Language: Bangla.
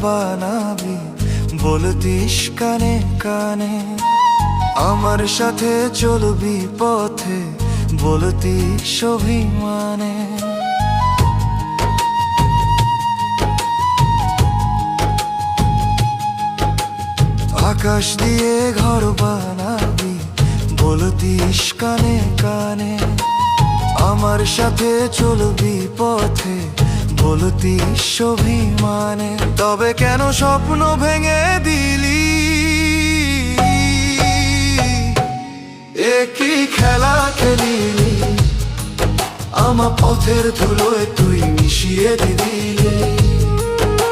বানাবি বলতিস কানে কানে, আমার সাথে চলবি পথে বলতিস অভিমানে। আকাশ দিয়ে ঘর বানাবি বলতিস কানে কানে, আমার সাথে চলবি পথে বলতিস অভিমানে। তবে কেন স্বপ্ন ভেঙে দিলি, একই খেলা খেলিলি, আমার পথের ধুলোয় তুই মিশিয়ে দিলি।